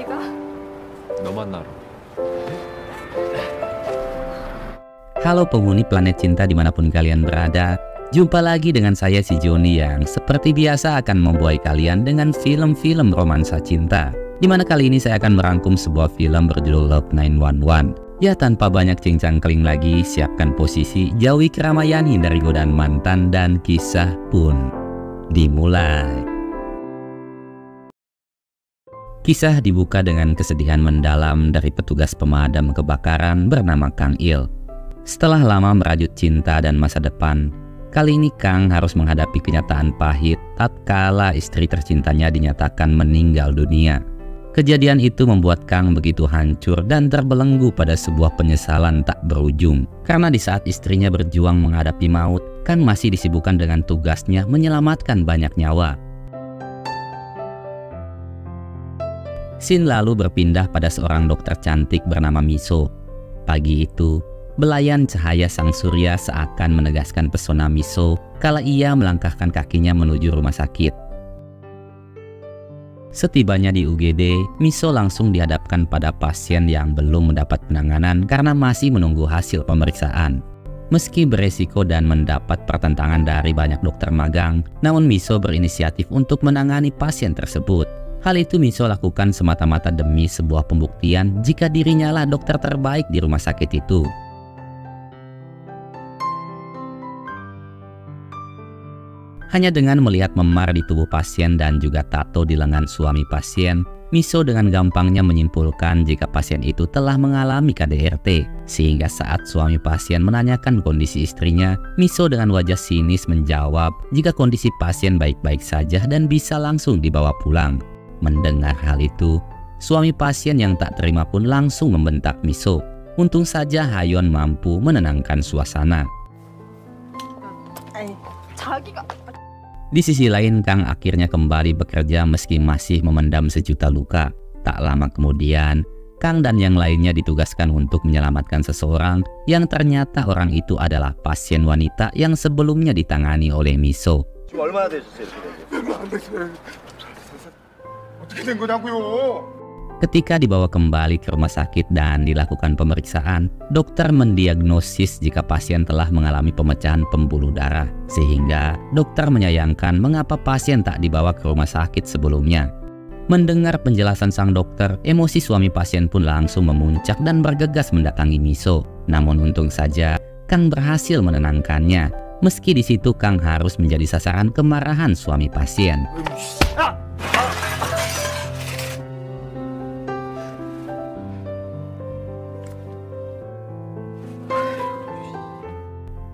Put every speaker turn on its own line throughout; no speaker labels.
어디가?
너 만나러.
Halo penghuni planet cinta dimanapun kalian berada. Jumpa lagi dengan saya si Joni yang seperti biasa akan membuai kalian dengan film-film romansa cinta. Dimana kali ini saya akan merangkum sebuah film berjudul Love 911. Ya tanpa banyak cincang-keling lagi, siapkan posisi, jauhi keramaian, hindari godaan mantan, dan kisah pun dimulai. Kisah dibuka dengan kesedihan mendalam dari petugas pemadam kebakaran bernama Kang Il. Setelah lama merajut cinta dan masa depan, kali ini Kang harus menghadapi kenyataan pahit tatkala istri tercintanya dinyatakan meninggal dunia. Kejadian itu membuat Kang begitu hancur dan terbelenggu pada sebuah penyesalan tak berujung. Karena di saat istrinya berjuang menghadapi maut, Kang masih disibukkan dengan tugasnya menyelamatkan banyak nyawa. Scene lalu berpindah pada seorang dokter cantik bernama Miso. Pagi itu, belayan cahaya sang surya seakan menegaskan pesona Miso kala ia melangkahkan kakinya menuju rumah sakit. Setibanya di UGD, Miso langsung dihadapkan pada pasien yang belum mendapat penanganan karena masih menunggu hasil pemeriksaan. Meski beresiko dan mendapat pertentangan dari banyak dokter magang, namun Miso berinisiatif untuk menangani pasien tersebut. Hal itu Miso lakukan semata-mata demi sebuah pembuktian jika dirinya lah dokter terbaik di rumah sakit itu. Hanya dengan melihat memar di tubuh pasien dan juga tato di lengan suami pasien, Miso dengan gampangnya menyimpulkan jika pasien itu telah mengalami KDRT. Sehingga saat suami pasien menanyakan kondisi istrinya, Miso dengan wajah sinis menjawab jika kondisi pasien baik-baik saja dan bisa langsung dibawa pulang. Mendengar hal itu, suami pasien yang tak terima pun langsung membentak Miso. Untung saja Hayon mampu menenangkan suasana. Di sisi lain, Kang akhirnya kembali bekerja meski masih memendam sejuta luka. Tak lama kemudian, Kang dan yang lainnya ditugaskan untuk menyelamatkan seseorang yang ternyata orang itu adalah pasien wanita yang sebelumnya ditangani oleh Miso. Ketika dibawa kembali ke rumah sakit dan dilakukan pemeriksaan, dokter mendiagnosis jika pasien telah mengalami pemecahan pembuluh darah. Sehingga dokter menyayangkan mengapa pasien tak dibawa ke rumah sakit sebelumnya. Mendengar penjelasan sang dokter, emosi suami pasien pun langsung memuncak dan bergegas mendatangi Miso. Namun untung saja, Kang berhasil menenangkannya. Meski di situ Kang harus menjadi sasaran kemarahan suami pasien.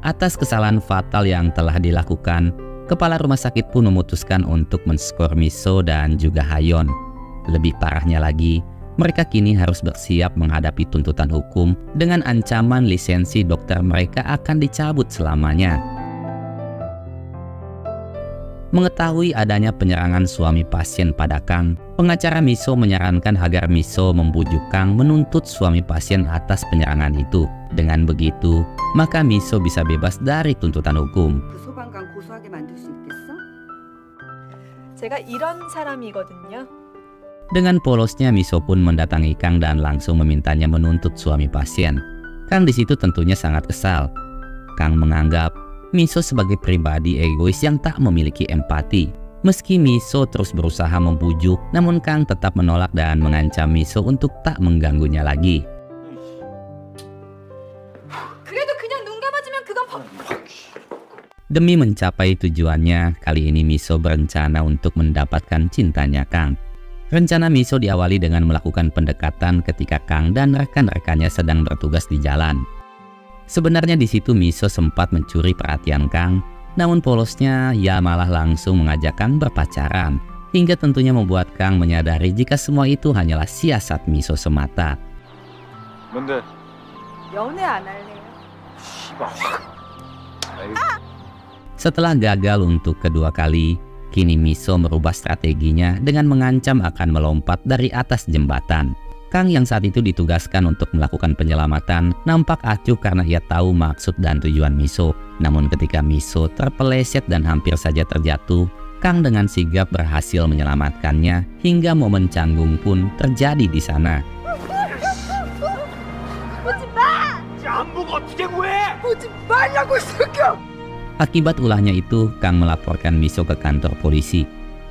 Atas kesalahan fatal yang telah dilakukan, kepala rumah sakit pun memutuskan untuk menskor Miso dan juga Hayon. Lebih parahnya lagi, mereka kini harus bersiap menghadapi tuntutan hukum dengan ancaman lisensi dokter mereka akan dicabut selamanya. Mengetahui adanya penyerangan suami pasien pada Kang, pengacara Miso menyarankan agar Miso membujuk Kang menuntut suami pasien atas penyerangan itu. Dengan begitu, maka Miso bisa bebas dari tuntutan hukum.
제가 이런 사람이거든요.
Dengan polosnya Miso pun mendatangi Kang dan langsung memintanya menuntut suami pasien. Kang di situ tentunya sangat kesal. Kang menganggap Miso sebagai pribadi egois yang tak memiliki empati. Meski Miso terus berusaha membujuk, namun Kang tetap menolak dan mengancam Miso untuk tak mengganggunya lagi. Demi mencapai tujuannya, kali ini Miso berencana untuk mendapatkan cintanya Kang. Rencana Miso diawali dengan melakukan pendekatan ketika Kang dan rekan-rekannya sedang bertugas di jalan. Sebenarnya di situ Miso sempat mencuri perhatian Kang, namun polosnya ia malah langsung mengajak Kang berpacaran, hingga tentunya membuat Kang menyadari jika semua itu hanyalah siasat Miso semata.
뭔데?
연애 안 할래요?
Setelah gagal untuk kedua kali, kini Miso merubah strateginya dengan mengancam akan melompat dari atas jembatan. Kang yang saat itu ditugaskan untuk melakukan penyelamatan nampak acuh karena ia tahu maksud dan tujuan Miso. Namun ketika Miso terpeleset dan hampir saja terjatuh, Kang dengan sigap berhasil menyelamatkannya hingga momen canggung pun terjadi di sana. Akibat ulahnya itu, Kang melaporkan Miso ke kantor polisi.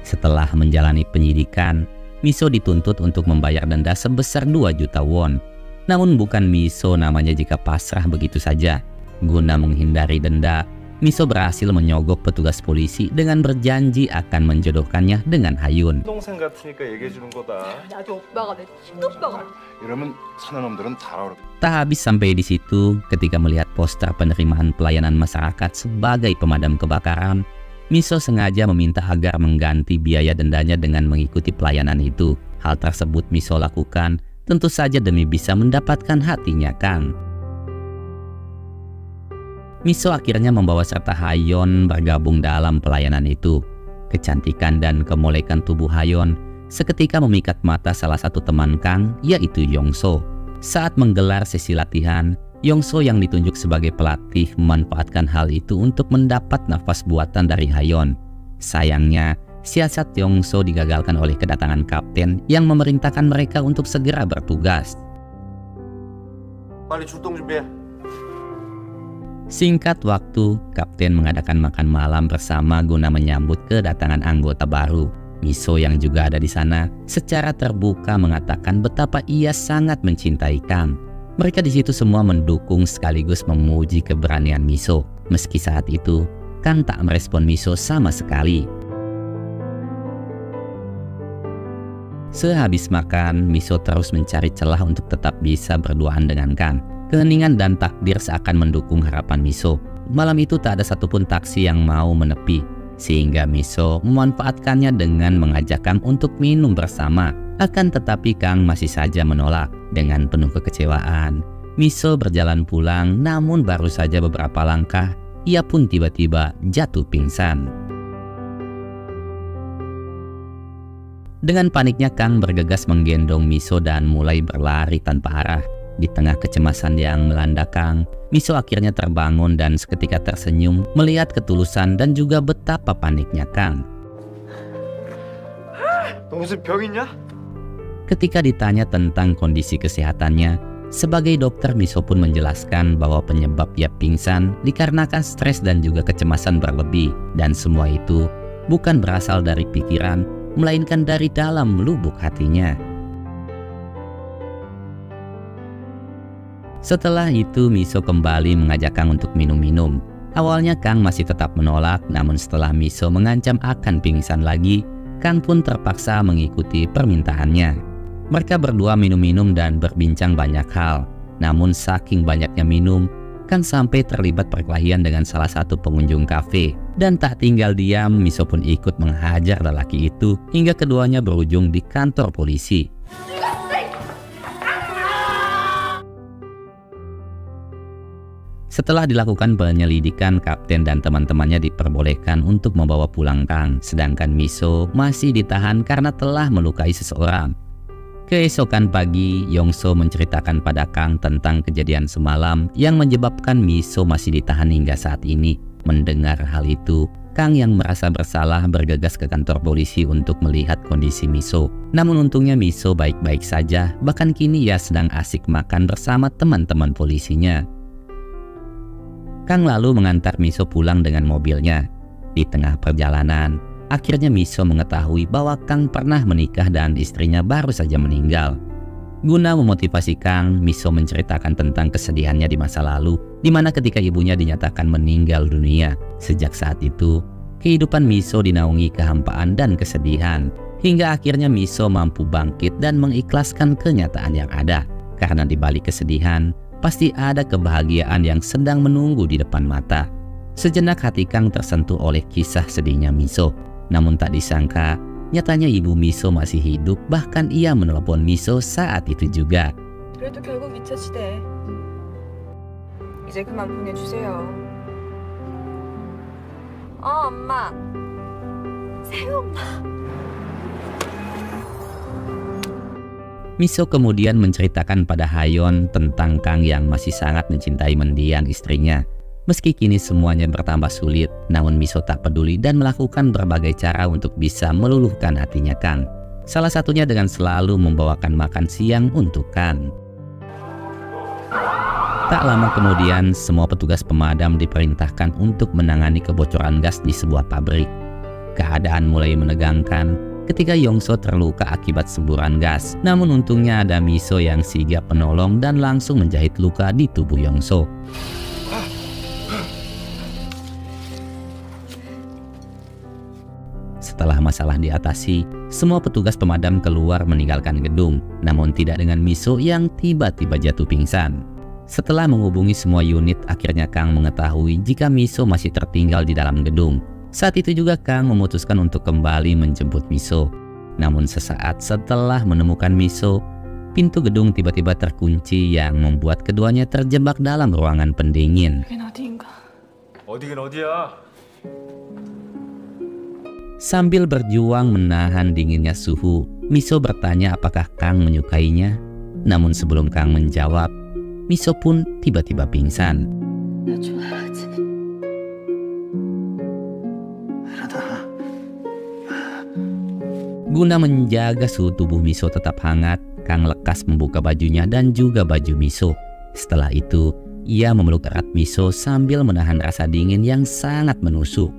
Setelah menjalani penyidikan, Miso dituntut untuk membayar denda sebesar 2 juta won. Namun bukan Miso namanya jika pasrah begitu saja. Guna menghindari denda, Miso berhasil menyogok petugas polisi dengan berjanji akan menjodohkannya dengan Hayun.
동생 같으니까 얘기해 주는 거다.
나도 오빠가 내 친오빠가.
이러면 사는 놈들은 다 알아.
Tak habis sampai di situ, ketika melihat poster penerimaan pelayanan masyarakat sebagai pemadam kebakaran, Miso sengaja meminta agar mengganti biaya dendanya dengan mengikuti pelayanan itu. Hal tersebut Miso lakukan tentu saja demi bisa mendapatkan hatinya Kang. Miso akhirnya membawa serta Hayon bergabung dalam pelayanan itu. Kecantikan dan kemolekan tubuh Hayon seketika memikat mata salah satu teman Kang, yaitu Yongso. Saat menggelar sesi latihan, Yongso yang ditunjuk sebagai pelatih memanfaatkan hal itu untuk mendapat nafas buatan dari Hayon. Sayangnya, siasat Yongso digagalkan oleh kedatangan kapten yang memerintahkan mereka untuk segera bertugas.
빨리 출동 준비해.
Singkat waktu, kapten mengadakan makan malam bersama guna menyambut kedatangan anggota baru. Miso yang juga ada di sana secara terbuka mengatakan betapa ia sangat mencintai Kang. Mereka di situ semua mendukung sekaligus memuji keberanian Miso. Meski saat itu, Kang tak merespon Miso sama sekali. Sehabis makan, Miso terus mencari celah untuk tetap bisa berduaan dengan Kang. Keheningan dan takdir seakan mendukung harapan Miso. Malam itu tak ada satupun taksi yang mau menepi, sehingga Miso memanfaatkannya dengan mengajak Kang untuk minum bersama. Akan tetapi Kang masih saja menolak. Dengan penuh kekecewaan, Miso berjalan pulang, namun baru saja beberapa langkah, ia pun tiba-tiba jatuh pingsan. Dengan paniknya Kang bergegas menggendong Miso dan mulai berlari tanpa arah. Di tengah kecemasan yang melanda Kang, Miso akhirnya terbangun dan seketika tersenyum melihat ketulusan dan juga betapa paniknya Kang.
너 무슨 병 있냐?
Ketika ditanya tentang kondisi kesehatannya, sebagai dokter Miso pun menjelaskan bahwa penyebab ia pingsan dikarenakan stres dan juga kecemasan berlebih, dan semua itu bukan berasal dari pikiran, melainkan dari dalam lubuk hatinya. Setelah itu Miso kembali mengajak Kang untuk minum-minum. Awalnya Kang masih tetap menolak, namun setelah Miso mengancam akan pingsan lagi, Kang pun terpaksa mengikuti permintaannya. Mereka berdua minum-minum dan berbincang banyak hal. Namun saking banyaknya minum, Kang sampai terlibat perkelahian dengan salah satu pengunjung kafe. Dan tak tinggal diam, Miso pun ikut menghajar lelaki itu hingga keduanya berujung di kantor polisi. Setelah dilakukan penyelidikan, kapten dan teman-temannya diperbolehkan untuk membawa pulang Kang, sedangkan Miso masih ditahan karena telah melukai seseorang. Keesokan pagi, Yongso menceritakan pada Kang tentang kejadian semalam yang menyebabkan Miso masih ditahan hingga saat ini. Mendengar hal itu, Kang yang merasa bersalah bergegas ke kantor polisi untuk melihat kondisi Miso. Namun untungnya Miso baik-baik saja, bahkan kini ia sedang asik makan bersama teman-teman polisinya. Kang lalu mengantar Miso pulang dengan mobilnya. Di tengah perjalanan, akhirnya Miso mengetahui bahwa Kang pernah menikah dan istrinya baru saja meninggal. Guna memotivasi Kang, Miso menceritakan tentang kesedihannya di masa lalu, di mana ketika ibunya dinyatakan meninggal dunia. Sejak saat itu, kehidupan Miso dinaungi kehampaan dan kesedihan, hingga akhirnya Miso mampu bangkit dan mengikhlaskan kenyataan yang ada. Karena di balik kesedihan, pasti ada kebahagiaan yang sedang menunggu di depan mata. Sejenak hati Kang tersentuh oleh kisah sedihnya Miso. Namun tak disangka, nyatanya ibu Miso masih hidup, bahkan ia menelepon Miso saat itu juga.
그래도 결국 잊혀지대. 이제 그만 보내주세요. 엄마. 새우 엄마.
Miso kemudian menceritakan pada Hayon tentang Kang yang masih sangat mencintai mendiang istrinya. Meski kini semuanya bertambah sulit, namun Miso tak peduli dan melakukan berbagai cara untuk bisa meluluhkan hatinya Kang. Salah satunya dengan selalu membawakan makan siang untuk Kang. Tak lama kemudian, semua petugas pemadam diperintahkan untuk menangani kebocoran gas di sebuah pabrik. Keadaan mulai menegangkan ketika Yongso terluka akibat semburan gas. Namun untungnya ada Miso yang sigap menolong dan langsung menjahit luka di tubuh Yongso. Setelah masalah diatasi, semua petugas pemadam keluar meninggalkan gedung, namun tidak dengan Miso yang tiba-tiba jatuh pingsan. Setelah menghubungi semua unit, akhirnya Kang mengetahui jika Miso masih tertinggal di dalam gedung. Saat itu juga Kang memutuskan untuk kembali menjemput Miso. Namun sesaat setelah menemukan Miso, pintu gedung tiba-tiba terkunci yang membuat keduanya terjebak dalam ruangan pendingin.
어디긴 어디야?
Sambil berjuang menahan dinginnya suhu, Miso bertanya apakah Kang menyukainya. Namun sebelum Kang menjawab, Miso pun tiba-tiba pingsan. Guna menjaga suhu tubuh Miso tetap hangat, Kang lekas membuka bajunya dan juga baju Miso. Setelah itu, ia memeluk erat Miso sambil menahan rasa dingin yang sangat menusuk.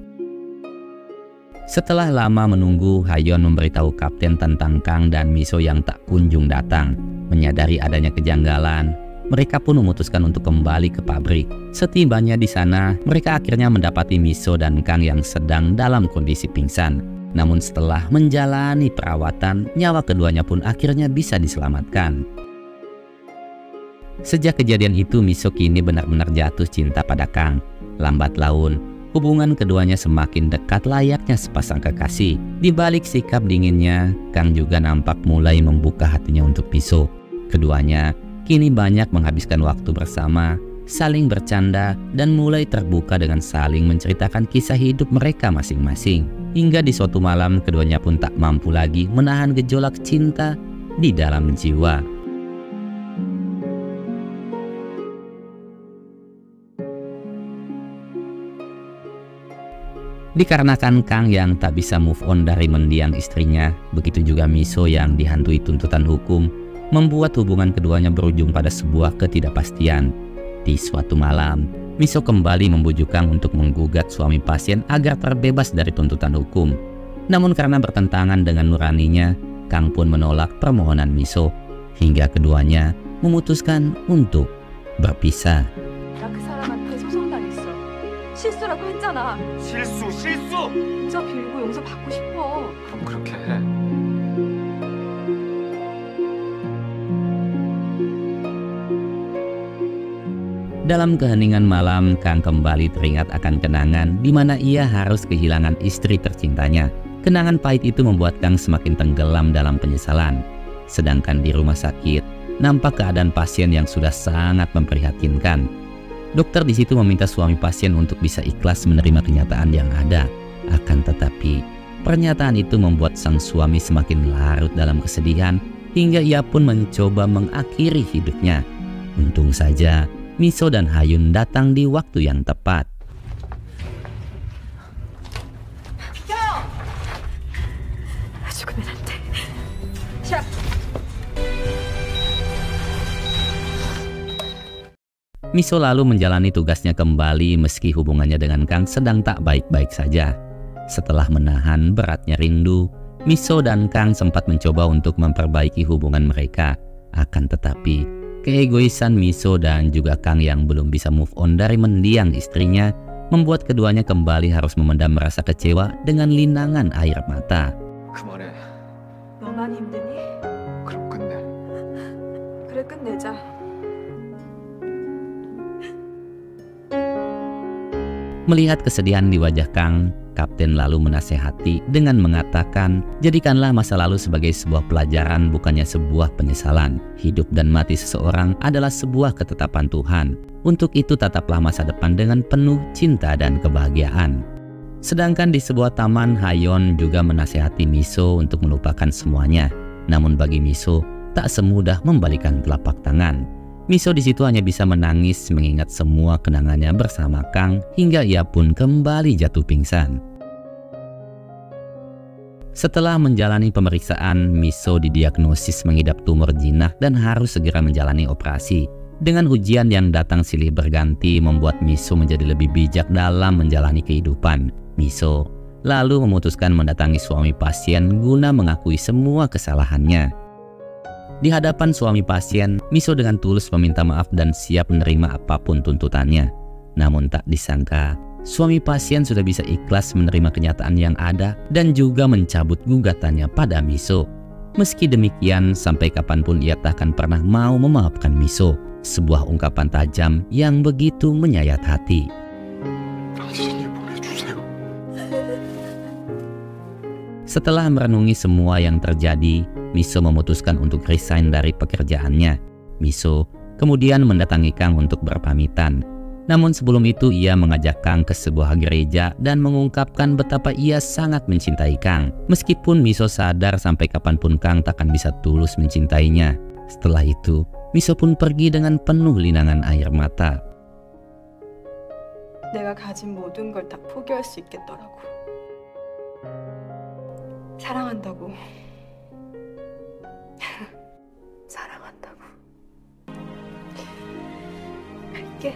Setelah lama menunggu, Hayon memberitahu kapten tentang Kang dan Miso yang tak kunjung datang. Menyadari adanya kejanggalan, mereka pun memutuskan untuk kembali ke pabrik. Setibanya di sana, mereka akhirnya mendapati Miso dan Kang yang sedang dalam kondisi pingsan. Namun setelah menjalani perawatan, nyawa keduanya pun akhirnya bisa diselamatkan. Sejak kejadian itu, Miso kini benar-benar jatuh cinta pada Kang. Lambat laun, hubungan keduanya semakin dekat layaknya sepasang kekasih. Di balik sikap dinginnya, Kang juga nampak mulai membuka hatinya untuk Miso. Keduanya kini banyak menghabiskan waktu bersama, saling bercanda, dan mulai terbuka dengan saling menceritakan kisah hidup mereka masing-masing. Hingga di suatu malam, keduanya pun tak mampu lagi menahan gejolak cinta di dalam jiwa. Dikarenakan Kang yang tak bisa move on dari mendiang istrinya, begitu juga Miso yang dihantui tuntutan hukum, membuat hubungan keduanya berujung pada sebuah ketidakpastian. Di suatu malam, Miso kembali membujuk Kang untuk menggugat suami pasien agar terbebas dari tuntutan hukum. Namun karena bertentangan dengan nuraninya, Kang pun menolak permohonan Miso, hingga keduanya memutuskan untuk berpisah.
나 그 사람한테 소송당했어. 실수라고 했잖아.
실수!
진짜 빌고 용서 받고 싶어.
그럼 그렇게 해.
Dalam keheningan malam, Kang kembali teringat akan kenangan di mana ia harus kehilangan istri tercintanya. Kenangan pahit itu membuat Kang semakin tenggelam dalam penyesalan. Sedangkan di rumah sakit, nampak keadaan pasien yang sudah sangat memprihatinkan. Dokter di situ meminta suami pasien untuk bisa ikhlas menerima kenyataan yang ada. Akan tetapi, pernyataan itu membuat sang suami semakin larut dalam kesedihan hingga ia pun mencoba mengakhiri hidupnya. Untung saja, Miso dan Hayun datang di waktu yang tepat.
죽으면 안 돼. 샤.
Miso lalu menjalani tugasnya kembali meski hubungannya dengan Kang sedang tak baik-baik saja. Setelah menahan beratnya rindu, Miso dan Kang sempat mencoba untuk memperbaiki hubungan mereka. Akan tetapi, keegoisan Miso dan juga Kang yang belum bisa move on dari mendiang istrinya membuat keduanya kembali harus memendam rasa kecewa dengan linangan air mata.
그만해.
너만 힘드니?
그럼 끝내.
그래 끝내자.
Melihat kesedihan di wajah Kang, Kapten lalu menasehati dengan mengatakan, jadikanlah masa lalu sebagai sebuah pelajaran, bukannya sebuah penyesalan. Hidup dan mati seseorang adalah sebuah ketetapan Tuhan. Untuk itu tataplah masa depan dengan penuh cinta dan kebahagiaan. Sedangkan di sebuah taman, Hayon juga menasehati Miso untuk melupakan semuanya. Namun bagi Miso, tak semudah membalikan telapak tangan. Miso di situ hanya bisa menangis mengingat semua kenangannya bersama Kang hingga ia pun kembali jatuh pingsan. Setelah menjalani pemeriksaan, Miso didiagnosis mengidap tumor jinak dan harus segera menjalani operasi. Dengan ujian yang datang silih berganti membuat Miso menjadi lebih bijak dalam menjalani kehidupan. Miso lalu memutuskan mendatangi suami pasien guna mengakui semua kesalahannya. Di hadapan suami pasien, Miso dengan tulus meminta maaf dan siap menerima apapun tuntutannya. Namun tak disangka, suami pasien sudah bisa ikhlas menerima kenyataan yang ada dan juga mencabut gugatannya pada Miso. Meski demikian, sampai kapanpun ia tak akan pernah mau memaafkan Miso. Sebuah ungkapan tajam yang begitu menyayat hati. Setelah merenungi semua yang terjadi, Miso memutuskan untuk resign dari pekerjaannya. Miso kemudian mendatangi Kang untuk berpamitan. Namun sebelum itu ia mengajak Kang ke sebuah gereja dan mengungkapkan betapa ia sangat mencintai Kang. Meskipun Miso sadar sampai kapanpun Kang takkan bisa tulus mencintainya. Setelah itu, Miso pun pergi dengan penuh linangan air mata.
내가 가진 모든 걸 다 포기할 수 있겠더라고. 사랑한다고. 사랑한다고. 갈게.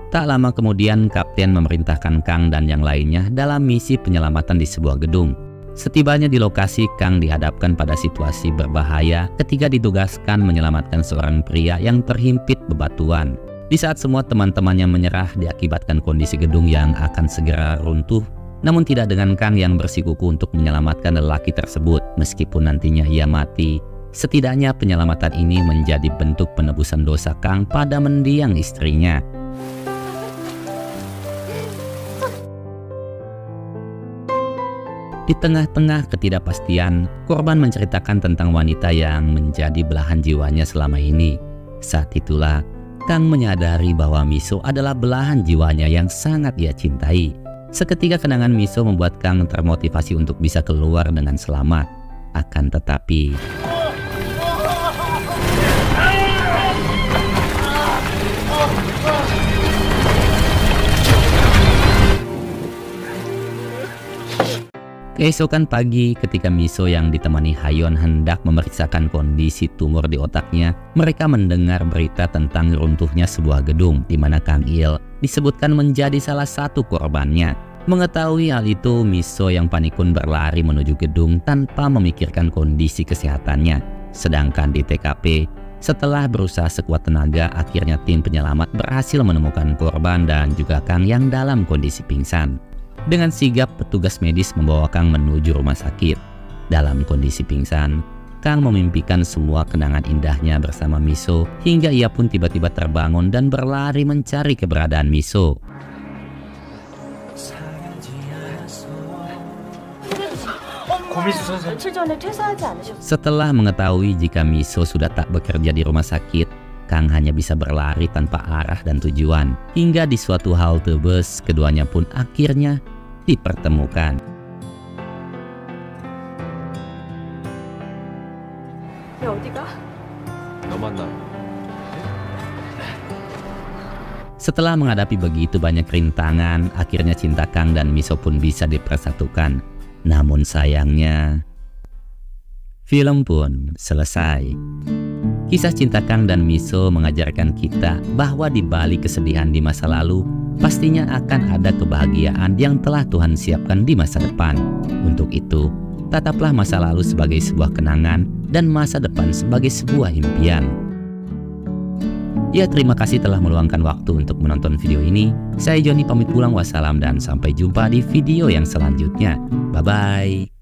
Tak lama kemudian, Kapten memerintahkan Kang dan yang lainnya dalam misi penyelamatan di sebuah gedung. Setibanya di lokasi, Kang dihadapkan pada situasi berbahaya ketika ditugaskan menyelamatkan seorang pria yang terhimpit bebatuan. Di saat semua teman-temannya menyerah diakibatkan kondisi gedung yang akan segera runtuh, namun tidak dengan Kang yang bersikukuh untuk menyelamatkan lelaki tersebut. Meskipun nantinya ia mati, setidaknya penyelamatan ini menjadi bentuk penebusan dosa Kang pada mendiang istrinya. Di tengah-tengah ketidakpastian, korban menceritakan tentang wanita yang menjadi belahan jiwanya selama ini. Saat itulah, Kang menyadari bahwa Miso adalah belahan jiwanya yang sangat ia cintai. Seketika kenangan Miso membuat Kang termotivasi untuk bisa keluar dengan selamat. Akan tetapi, keesokan pagi, ketika Miso yang ditemani Hayon hendak memeriksakan kondisi tumor di otaknya, mereka mendengar berita tentang runtuhnya sebuah gedung di mana Kang Il disebutkan menjadi salah satu korbannya. Mengetahui hal itu, Miso yang panik pun berlari menuju gedung tanpa memikirkan kondisi kesehatannya. Sedangkan di TKP, setelah berusaha sekuat tenaga, akhirnya tim penyelamat berhasil menemukan korban dan juga Kang yang dalam kondisi pingsan. Dengan sigap, petugas medis membawa Kang menuju rumah sakit. Dalam kondisi pingsan, Kang memimpikan semua kenangan indahnya bersama Miso hingga ia pun tiba-tiba terbangun dan berlari mencari keberadaan Miso. Setelah mengetahui jika Miso sudah tak bekerja di rumah sakit, Kang hanya bisa berlari tanpa arah dan tujuan. Hingga di suatu halte bus, keduanya pun akhirnya dipertemukan.
야, 어디가?
너 만나.
Setelah menghadapi begitu banyak rintangan, akhirnya cinta Kang dan Miso pun bisa dipersatukan. Namun sayangnya, film pun selesai. Kisah cinta Kang dan Miso mengajarkan kita bahwa di balik kesedihan di masa lalu, pastinya akan ada kebahagiaan yang telah Tuhan siapkan di masa depan. Untuk itu, tataplah masa lalu sebagai sebuah kenangan dan masa depan sebagai sebuah impian. Ya, terima kasih telah meluangkan waktu untuk menonton video ini. Saya Joni pamit pulang, wassalam dan sampai jumpa di video yang selanjutnya. Bye-bye.